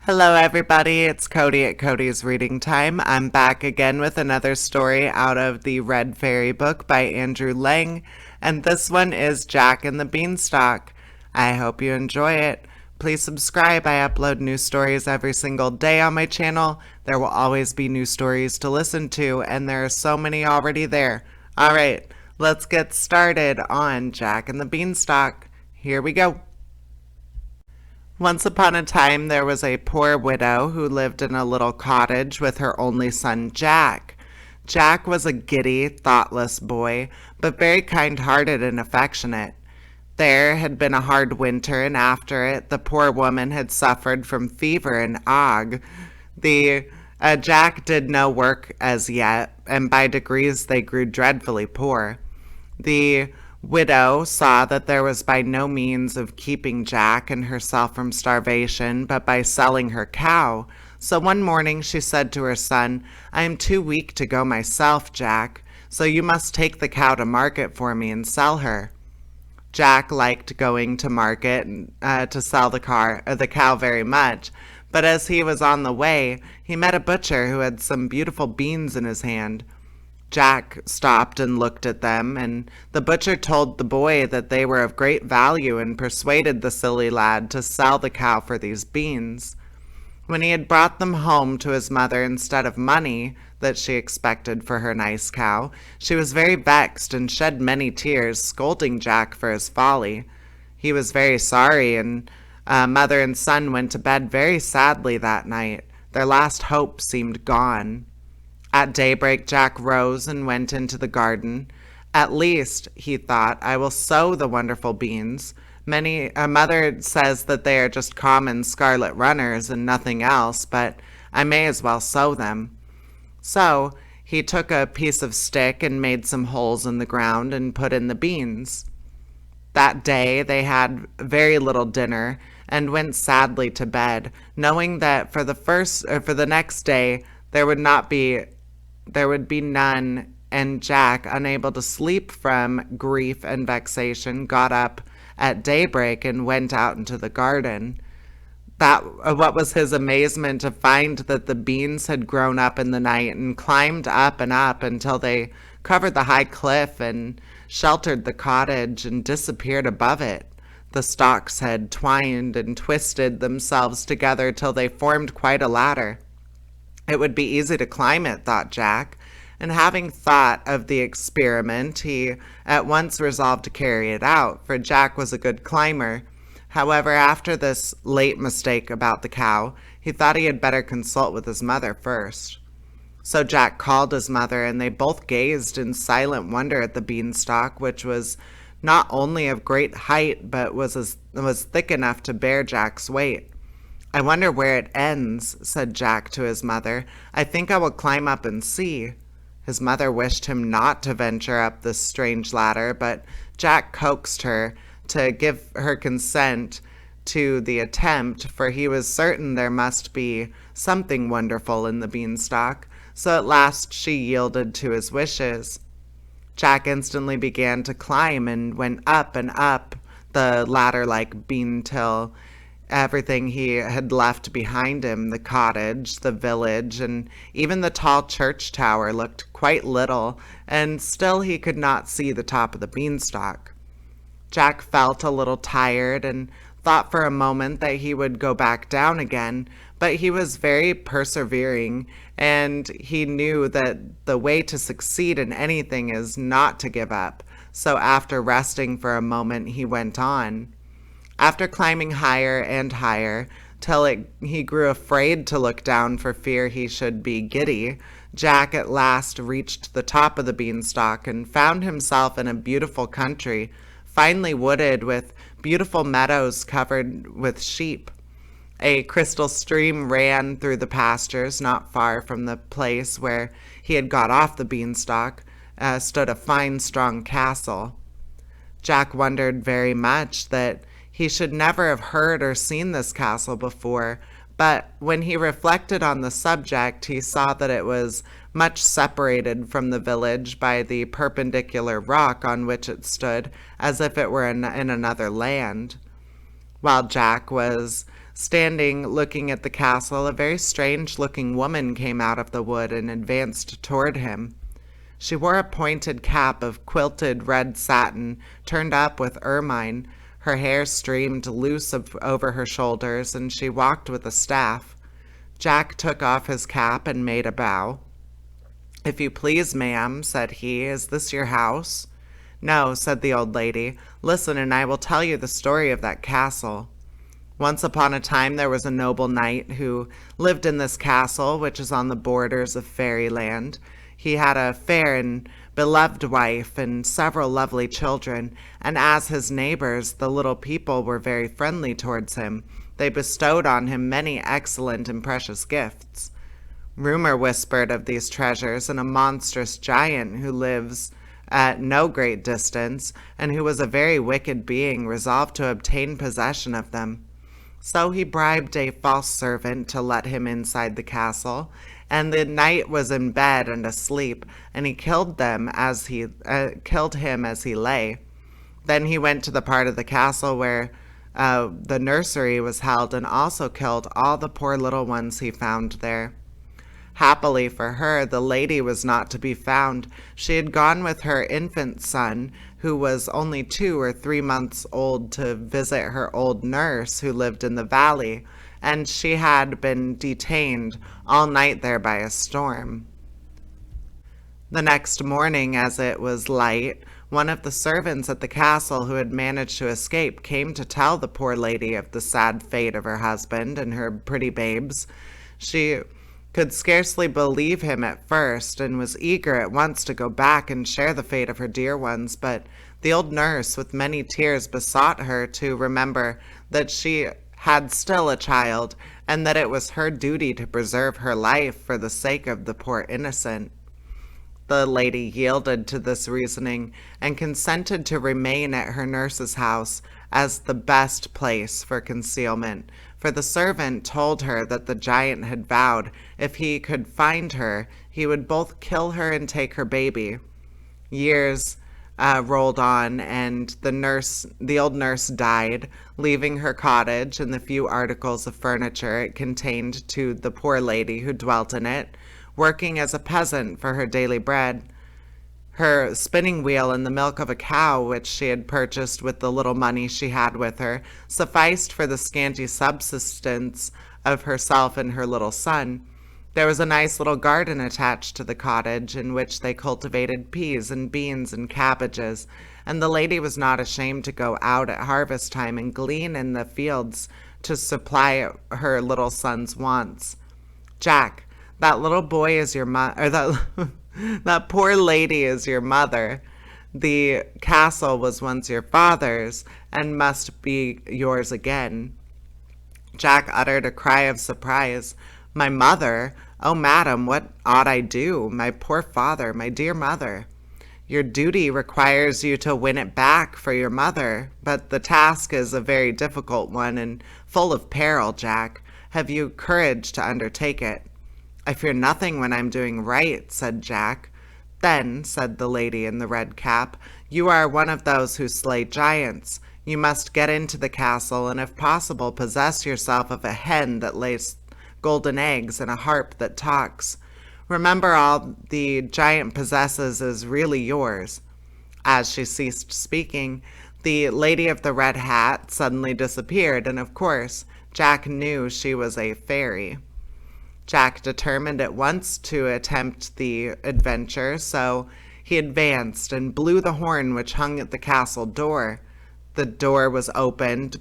Hello, everybody. It's Cody at Cody's Reading Time. I'm back again with another story out of the Red Fairy book by Andrew Lang, and this one is Jack and the Beanstalk. I hope you enjoy it. Please subscribe. I upload new stories every single day on my channel. There will always be new stories to listen to, and there are so many already there. All right, let's get started on Jack and the Beanstalk. Here we go. Once upon a time, there was a poor widow who lived in a little cottage with her only son, Jack. Jack was a giddy, thoughtless boy, but very kind-hearted and affectionate. There had been a hard winter, and after it, the poor woman had suffered from fever and ague. Jack did no work as yet, and by degrees they grew dreadfully poor. The widow saw that there was by no means of keeping Jack and herself from starvation, but by selling her cow. So one morning she said to her son, "I am too weak to go myself, Jack, so you must take the cow to market for me and sell her." Jack liked going to market to sell the cow very much, but as he was on the way, he met a butcher who had some beautiful beans in his hand. Jack stopped and looked at them, and the butcher told the boy that they were of great value and persuaded the silly lad to sell the cow for these beans. When he had brought them home to his mother instead of money that she expected for her nice cow, she was very vexed and shed many tears, scolding Jack for his folly. He was very sorry, and mother and son went to bed very sadly that night. Their last hope seemed gone. At daybreak, Jack rose and went into the garden. "At least," he thought, "I will sow the wonderful beans. Mother says that they are just common scarlet runners and nothing else, but I may as well sow them." So he took a piece of stick and made some holes in the ground and put in the beans. That day they had very little dinner and went sadly to bed, knowing that for the next day there would be none, and Jack, unable to sleep from grief and vexation, got up at daybreak and went out into the garden. What was his amazement to find that the beans had grown up in the night and climbed up and up until they covered the high cliff and sheltered the cottage and disappeared above it. The stalks had twined and twisted themselves together till they formed quite a ladder. It would be easy to climb it, thought Jack, and having thought of the experiment, he at once resolved to carry it out, for Jack was a good climber. However, after this late mistake about the cow, he thought he had better consult with his mother first. So Jack called his mother, and they both gazed in silent wonder at the beanstalk, which was not only of great height, but was thick enough to bear Jack's weight. "I wonder where it ends," said Jack to his mother. "I think I will climb up and see." His mother wished him not to venture up this strange ladder, but Jack coaxed her to give her consent to the attempt, for he was certain there must be something wonderful in the beanstalk, so at last she yielded to his wishes. Jack instantly began to climb and went up and up the ladder-like beam till everything he had left behind him, the cottage, the village, and even the tall church tower, looked quite little, and still he could not see the top of the beanstalk. Jack felt a little tired and thought for a moment that he would go back down again, but he was very persevering, and he knew that the way to succeed in anything is not to give up. So after resting for a moment, he went on. After climbing higher and higher, till he grew afraid to look down for fear he should be giddy, Jack at last reached the top of the beanstalk and found himself in a beautiful country, finely wooded with beautiful meadows covered with sheep. A crystal stream ran through the pastures. Not far from the place where he had got off the beanstalk stood a fine, strong castle. Jack wondered very much that he should never have heard or seen this castle before, but when he reflected on the subject, he saw that it was much separated from the village by the perpendicular rock on which it stood, as if it were in another land. While Jack was Standing, looking at the castle, a very strange-looking woman came out of the wood and advanced toward him. She wore a pointed cap of quilted red satin, turned up with ermine. Her hair streamed loose over her shoulders, and she walked with a staff. Jack took off his cap and made a bow. "If you please, ma'am," said he, "is this your house?" "No," said the old lady. "Listen, and I will tell you the story of that castle. Once upon a time there was a noble knight who lived in this castle, which is on the borders of fairyland. He had a fair and beloved wife and several lovely children, and as his neighbors, the little people were very friendly towards him. They bestowed on him many excellent and precious gifts. Rumor whispered of these treasures, and a monstrous giant who lives at no great distance, and who was a very wicked being, resolved to obtain possession of them. So he bribed a false servant to let him inside the castle, and the knight was in bed and asleep, and he killed him as he lay. Then he went to the part of the castle where the nursery was held, and also killed all the poor little ones he found there. Happily for her, the lady was not to be found. She had gone with her infant son, who was only 2 or 3 months old, to visit her old nurse who lived in the valley, and she had been detained all night there by a storm. The next morning, as it was light, one of the servants at the castle who had managed to escape came to tell the poor lady of the sad fate of her husband and her pretty babes. She could scarcely believe him at first, and was eager at once to go back and share the fate of her dear ones, but the old nurse with many tears besought her to remember that she had still a child, and that it was her duty to preserve her life for the sake of the poor innocent. The lady yielded to this reasoning, and consented to remain at her nurse's house as the best place for concealment, for the servant told her that the giant had vowed if he could find her, he would both kill her and take her baby. Years rolled on, and the old nurse died, leaving her cottage and the few articles of furniture it contained to the poor lady who dwelt in it, working as a peasant for her daily bread. Her spinning wheel and the milk of a cow, which she had purchased with the little money she had with her, sufficed for the scanty subsistence of herself and her little son. There was a nice little garden attached to the cottage, in which they cultivated peas and beans and cabbages, and the lady was not ashamed to go out at harvest time and glean in the fields to supply her little son's wants. "Jack, that little boy is your mother, that poor lady is your mother. The castle was once your father's, and must be yours again." Jack uttered a cry of surprise. "My mother? Oh, madam, what ought I do? My poor father, my dear mother." "Your duty requires you to win it back for your mother, but the task is a very difficult one, and full of peril, Jack. Have you courage to undertake it?" "I fear nothing when I'm doing right," said Jack. "Then," said the lady in the red cap, "you are one of those who slay giants. You must get into the castle, and if possible possess yourself of a hen that lays golden eggs and a harp that talks. Remember, all the giant possesses is really yours." As she ceased speaking, the lady of the red hat suddenly disappeared, and of course Jack knew she was a fairy. Jack determined at once to attempt the adventure, so he advanced and blew the horn which hung at the castle door. The door was opened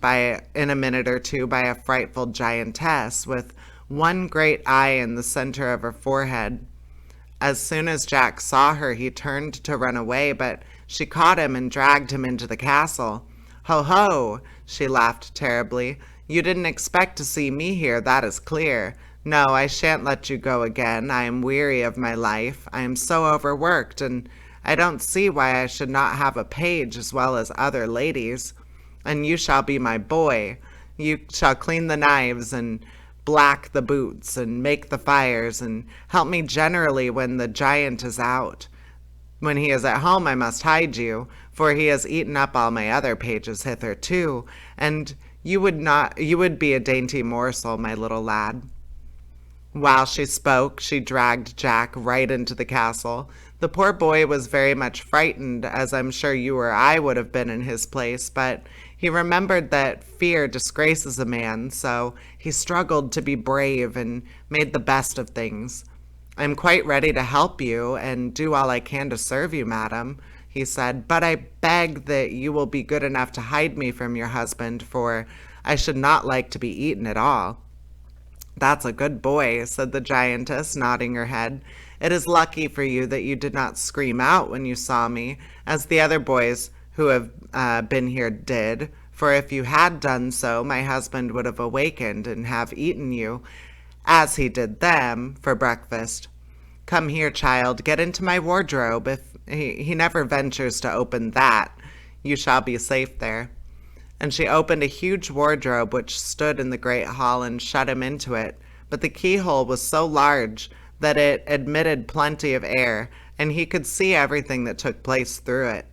in a minute or two by a frightful giantess with one great eye in the center of her forehead. As soon as Jack saw her, he turned to run away, but she caught him and dragged him into the castle. "Ho, ho!" she laughed terribly. "You didn't expect to see me here, that is clear. No, I shan't let you go again. I am weary of my life. I am so overworked, and I don't see why I should not have a page as well as other ladies. And you shall be my boy. You shall clean the knives and black the boots and make the fires and help me generally when the giant is out. When he is at home I must hide you, for he has eaten up all my other pages hitherto, and You would be a dainty morsel, my little lad." While she spoke, she dragged Jack right into the castle. The poor boy was very much frightened, as I'm sure you or I would have been in his place, but he remembered that fear disgraces a man, so he struggled to be brave and made the best of things. "I'm quite ready to help you and do all I can to serve you, madam," he said, "but I beg that you will be good enough to hide me from your husband, for I should not like to be eaten at all." "That's a good boy," said the giantess, nodding her head. "It is lucky for you that you did not scream out when you saw me, as the other boys who have been here did, for if you had done so, my husband would have awakened and have eaten you, as he did them, for breakfast. Come here, child, get into my wardrobe. If he never ventures to open that, you shall be safe there." And she opened a huge wardrobe which stood in the great hall and shut him into it. But the keyhole was so large that it admitted plenty of air, and he could see everything that took place through it.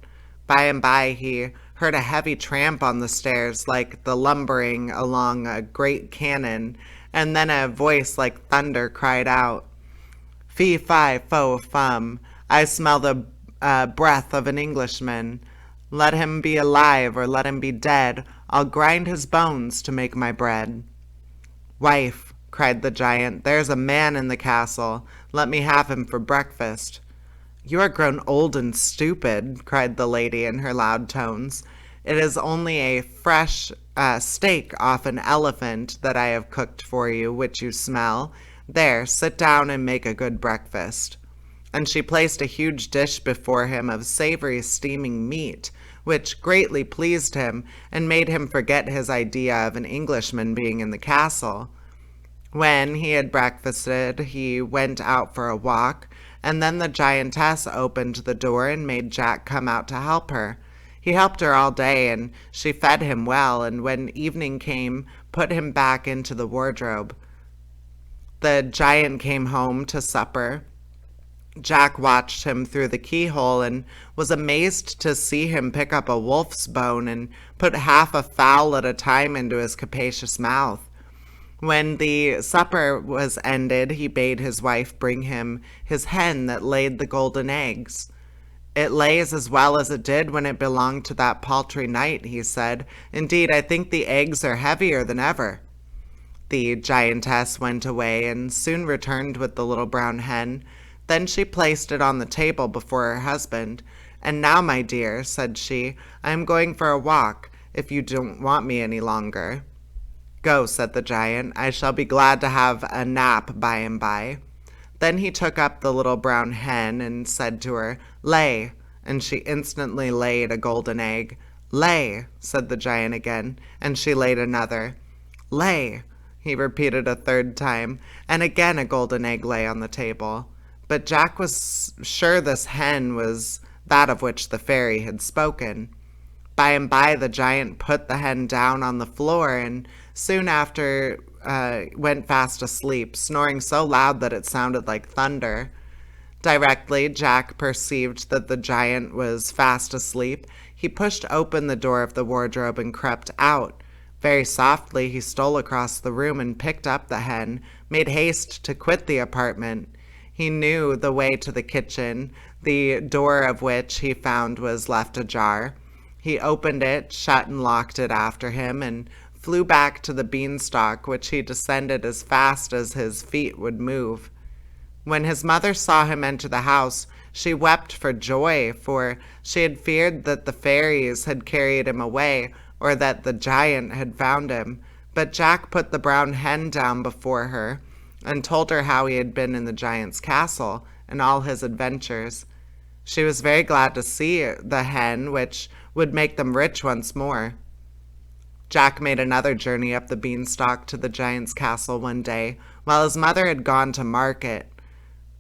By and by he heard a heavy tramp on the stairs, like the lumbering along a great cannon, and then a voice like thunder cried out, "Fee, fi, fo, fum, I smell the breath of an Englishman. Let him be alive or let him be dead, I'll grind his bones to make my bread." "Wife," cried the giant, "there's a man in the castle. Let me have him for breakfast." "You are grown old and stupid," cried the lady in her loud tones. "It is only a fresh steak off an elephant that I have cooked for you, which you smell. There, sit down and make a good breakfast." And she placed a huge dish before him of savory steaming meat, which greatly pleased him and made him forget his idea of an Englishman being in the castle. When he had breakfasted, he went out for a walk, and then the giantess opened the door and made Jack come out to help her. He helped her all day, and she fed him well, and when evening came, put him back into the wardrobe. The giant came home to supper. Jack watched him through the keyhole and was amazed to see him pick up a wolf's bone and put half a fowl at a time into his capacious mouth. When the supper was ended, he bade his wife bring him his hen that laid the golden eggs. "It lays as well as it did when it belonged to that paltry knight," he said. "Indeed, I think the eggs are heavier than ever." The giantess went away and soon returned with the little brown hen. Then she placed it on the table before her husband. "And now, my dear," said she, "I am going for a walk, if you don't want me any longer." "Go," said the giant. "I shall be glad to have a nap by and by." Then he took up the little brown hen and said to her, "Lay," and she instantly laid a golden egg. "Lay," said the giant again, and she laid another. "Lay," he repeated a third time, and again a golden egg lay on the table. But Jack was sure this hen was that of which the fairy had spoken. By and by the giant put the hen down on the floor and soon after went fast asleep, snoring so loud that it sounded like thunder. Directly Jack perceived that the giant was fast asleep, he pushed open the door of the wardrobe and crept out. Very softly he stole across the room and picked up the hen, made haste to quit the apartment. He knew the way to the kitchen, the door of which he found was left ajar. He opened it, shut and locked it after him, and flew back to the beanstalk, which he descended as fast as his feet would move. When his mother saw him enter the house, she wept for joy, for she had feared that the fairies had carried him away, or that the giant had found him. But Jack put the brown hen down before her, and told her how he had been in the giant's castle and all his adventures. She was very glad to see the hen, which would make them rich once more. Jack made another journey up the beanstalk to the giant's castle one day, while his mother had gone to market.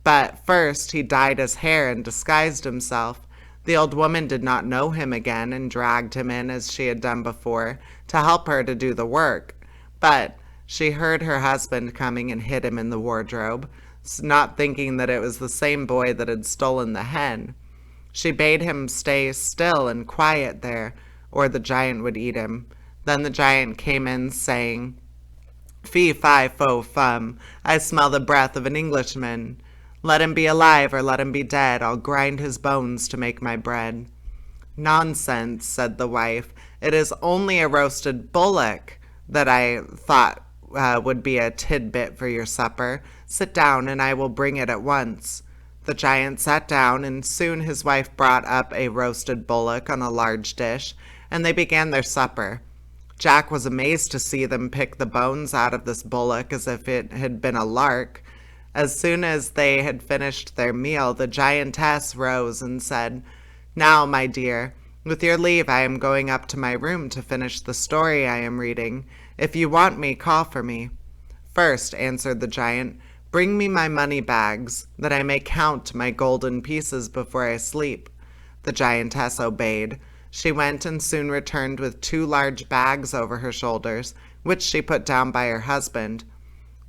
But first he dyed his hair and disguised himself. The old woman did not know him again and dragged him in as she had done before to help her to do the work. But she heard her husband coming and hid him in the wardrobe, not thinking that it was the same boy that had stolen the hen. She bade him stay still and quiet there, or the giant would eat him. Then the giant came in, saying, "Fee, fi, fo, fum, I smell the breath of an Englishman. Let him be alive or let him be dead, I'll grind his bones to make my bread." "Nonsense," said the wife. "It is only a roasted bullock that I thought would be a tidbit for your supper. Sit down, and I will bring it at once." The giant sat down, and soon his wife brought up a roasted bullock on a large dish, and they began their supper. Jack was amazed to see them pick the bones out of this bullock as if it had been a lark. As soon as they had finished their meal, the giantess rose and said, "Now, my dear, with your leave, I am going up to my room to finish the story I am reading. If you want me, call for me." "First," answered the giant, "bring me my money bags, that I may count my golden pieces before I sleep." The giantess obeyed. She went and soon returned with 2 large bags over her shoulders, which she put down by her husband.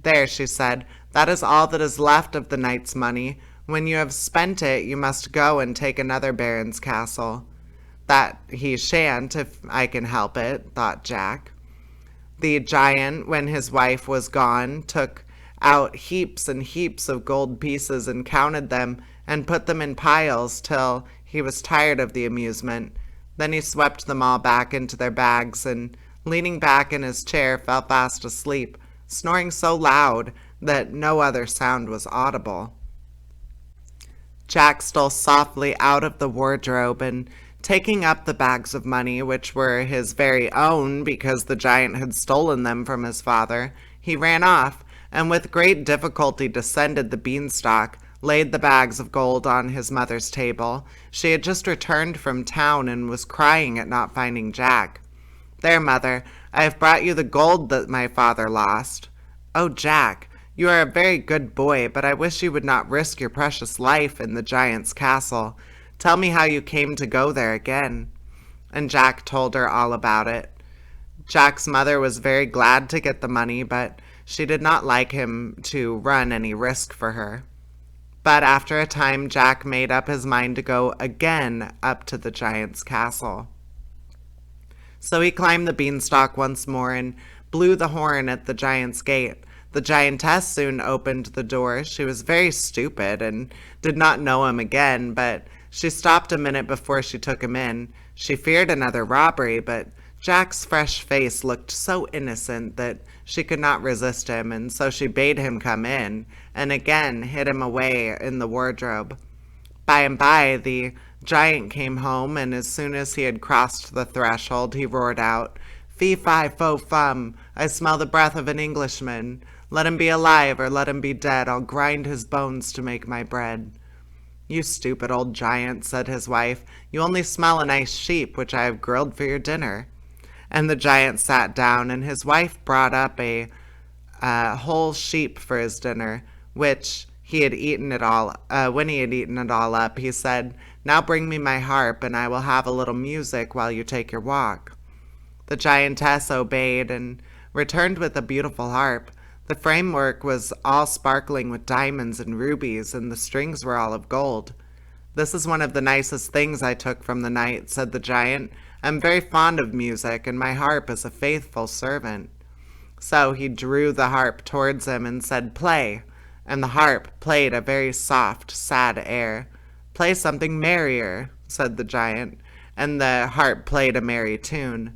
"There," she said, "that is all that is left of the night's money. When you have spent it, you must go and take another baron's castle." "That he shan't, if I can help it," thought Jack. The giant, when his wife was gone, took out heaps and heaps of gold pieces and counted them and put them in piles till he was tired of the amusement. Then he swept them all back into their bags and, leaning back in his chair, fell fast asleep, snoring so loud that no other sound was audible. Jack stole softly out of the wardrobe and, taking up the bags of money, which were his very own because the giant had stolen them from his father, he ran off, and with great difficulty descended the beanstalk, laid the bags of gold on his mother's table. She had just returned from town and was crying at not finding Jack. "There, mother, I have brought you the gold that my father lost." "Oh, Jack, you are a very good boy, but I wish you would not risk your precious life in the giant's castle. Tell me how you came to go there again." And Jack told her all about it. Jack's mother was very glad to get the money, but she did not like him to run any risk for her. But after a time, Jack made up his mind to go again up to the giant's castle. So he climbed the beanstalk once more and blew the horn at the giant's gate. The giantess soon opened the door. She was very stupid and did not know him again, but she stopped a minute before she took him in. She feared another robbery, but Jack's fresh face looked so innocent that she could not resist him, and so she bade him come in, and again hid him away in the wardrobe. By and by, the giant came home, and as soon as he had crossed the threshold, he roared out, "Fee, fi, fo, fum, I smell the breath of an Englishman. Let him be alive or let him be dead, I'll grind his bones to make my bread." "You stupid old giant," said his wife, "you only smell a nice sheep, which I have grilled for your dinner." And the giant sat down, and his wife brought up a whole sheep for his dinner, which he had eaten it all. When he had eaten it all up, he said, "Now bring me my harp, and I will have a little music while you take your walk." The giantess obeyed and returned with a beautiful harp. The framework was all sparkling with diamonds and rubies, and the strings were all of gold. "This is one of the nicest things I took from the night," said the giant. "I'm very fond of music, and my harp is a faithful servant." So he drew the harp towards him and said, "Play," and the harp played a very soft, sad air. "Play something merrier," said the giant, and the harp played a merry tune.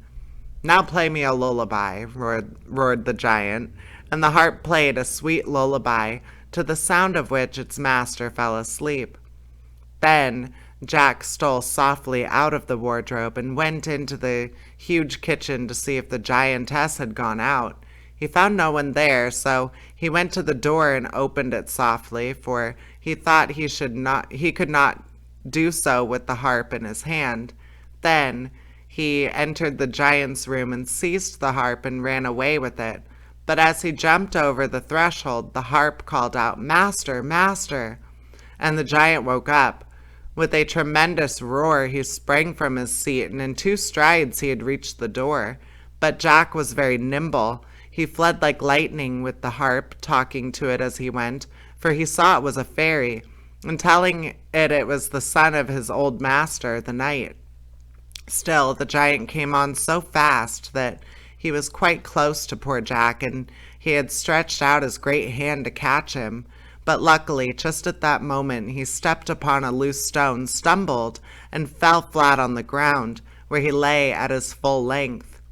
"Now play me a lullaby," roared the giant, and the harp played a sweet lullaby, to the sound of which its master fell asleep. Then Jack stole softly out of the wardrobe and went into the huge kitchen to see if the giantess had gone out. He found no one there, so he went to the door and opened it softly, for he thought he could not do so with the harp in his hand. Then he entered the giant's room and seized the harp and ran away with it. But as he jumped over the threshold, the harp called out, "Master, master!" And the giant woke up. With a tremendous roar, he sprang from his seat, and in 2 strides he had reached the door. But Jack was very nimble. He fled like lightning with the harp, talking to it as he went, for he saw it was a fairy, and telling it was the son of his old master, the knight. Still, the giant came on so fast that he was quite close to poor Jack, and he had stretched out his great hand to catch him. But luckily, just at that moment, he stepped upon a loose stone, stumbled, and fell flat on the ground, where he lay at his full length.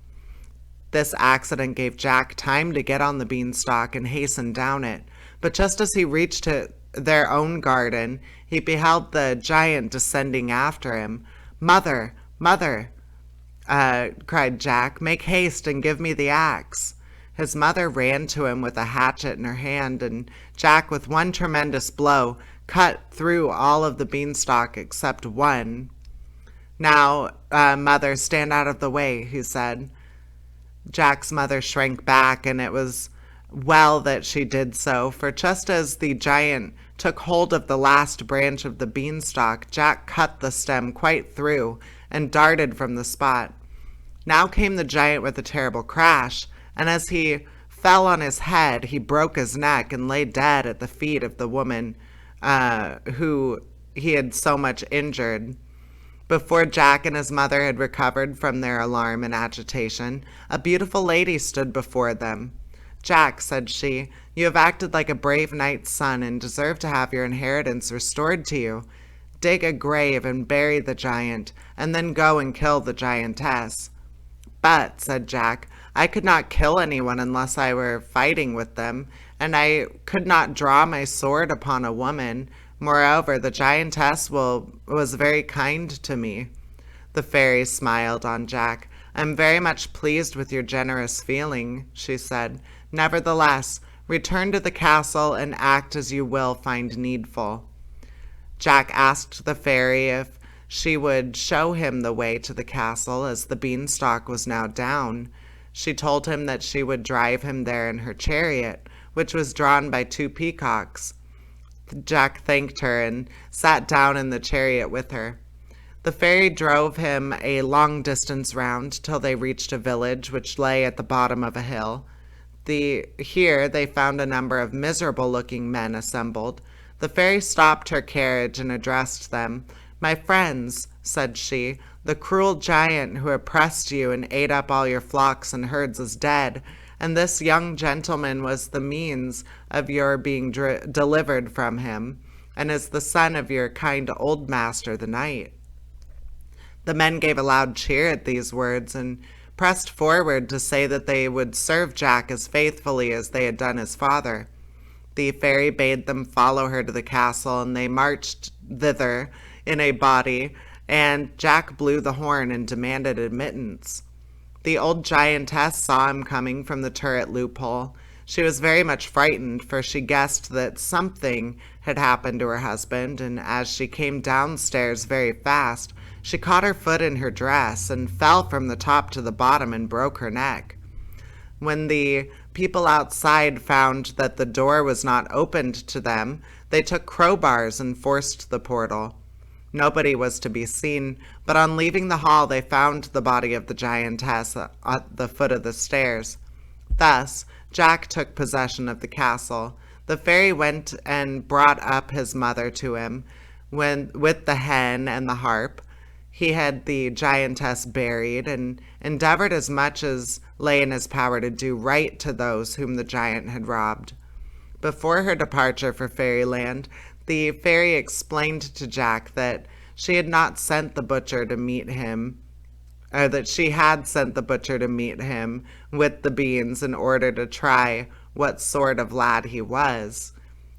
This accident gave Jack time to get on the beanstalk and hasten down it, but just as he reached their own garden, he beheld the giant descending after him. "Mother, mother," cried Jack, "make haste and give me the axe." His mother ran to him with a hatchet in her hand, and Jack, with one tremendous blow, cut through all of the beanstalk except one. "Now, mother, stand out of the way," he said. Jack's mother shrank back, and it was well that she did so, for just as the giant took hold of the last branch of the beanstalk, Jack cut the stem quite through and darted from the spot. Now came the giant with a terrible crash, and as he fell on his head, he broke his neck and lay dead at the feet of the woman who he had so much injured. Before Jack and his mother had recovered from their alarm and agitation, a beautiful lady stood before them. "Jack," said she, "you have acted like a brave knight's son and deserve to have your inheritance restored to you. Dig a grave and bury the giant, and then go and kill the giantess." "But," said Jack, "I could not kill anyone unless I were fighting with them, and I could not draw my sword upon a woman. Moreover, the giantess was very kind to me." The fairy smiled on Jack. "I'm very much pleased with your generous feeling," she said. "Nevertheless, return to the castle and act as you will find needful." Jack asked the fairy if she would show him the way to the castle, as the beanstalk was now down. She told him that she would drive him there in her chariot, which was drawn by 2 peacocks. Jack thanked her and sat down in the chariot with her. The fairy drove him a long distance round till they reached a village which lay at the bottom of a hill. Here they found a number of miserable-looking men assembled. The fairy stopped her carriage and addressed them. "My friends," said she, "the cruel giant who oppressed you and ate up all your flocks and herds is dead, and this young gentleman was the means of your being delivered from him, and is the son of your kind old master, the knight." The men gave a loud cheer at these words, and pressed forward to say that they would serve Jack as faithfully as they had done his father. The fairy bade them follow her to the castle, and they marched thither in a body, and Jack blew the horn and demanded admittance. The old giantess saw him coming from the turret loophole. She was very much frightened, for she guessed that something had happened to her husband, and as she came downstairs very fast, she caught her foot in her dress and fell from the top to the bottom and broke her neck. When the people outside found that the door was not opened to them, they took crowbars and forced the portal. Nobody was to be seen, but on leaving the hall they found the body of the giantess at the foot of the stairs. Thus, Jack took possession of the castle. The fairy went and brought up his mother to him, with the hen and the harp. He had the giantess buried, and endeavored as much as lay in his power to do right to those whom the giant had robbed. Before her departure for fairyland, the fairy explained to Jack that she had not sent the butcher to meet him, or that she had sent the butcher to meet him with the beans in order to try what sort of lad he was.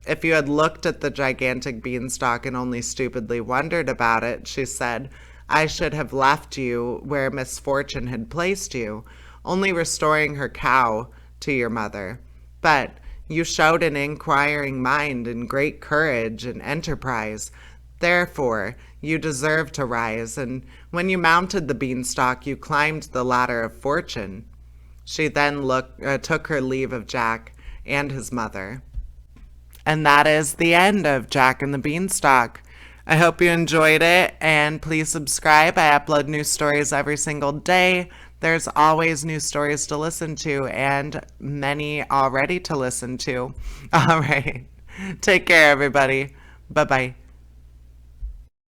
If you had looked at the gigantic beanstalk and only stupidly wondered about it, she said, I should have left you where misfortune had placed you, only restoring her cow to your mother. But you showed an inquiring mind and great courage and enterprise. Therefore, you deserve to rise, and when you mounted the beanstalk, you climbed the ladder of fortune. She then took her leave of Jack and his mother. And that is the end of Jack and the Beanstalk. I hope you enjoyed it, and please subscribe. I upload new stories every single day. There's always new stories to listen to, and many already to listen to. All right. Take care, everybody. Bye-bye.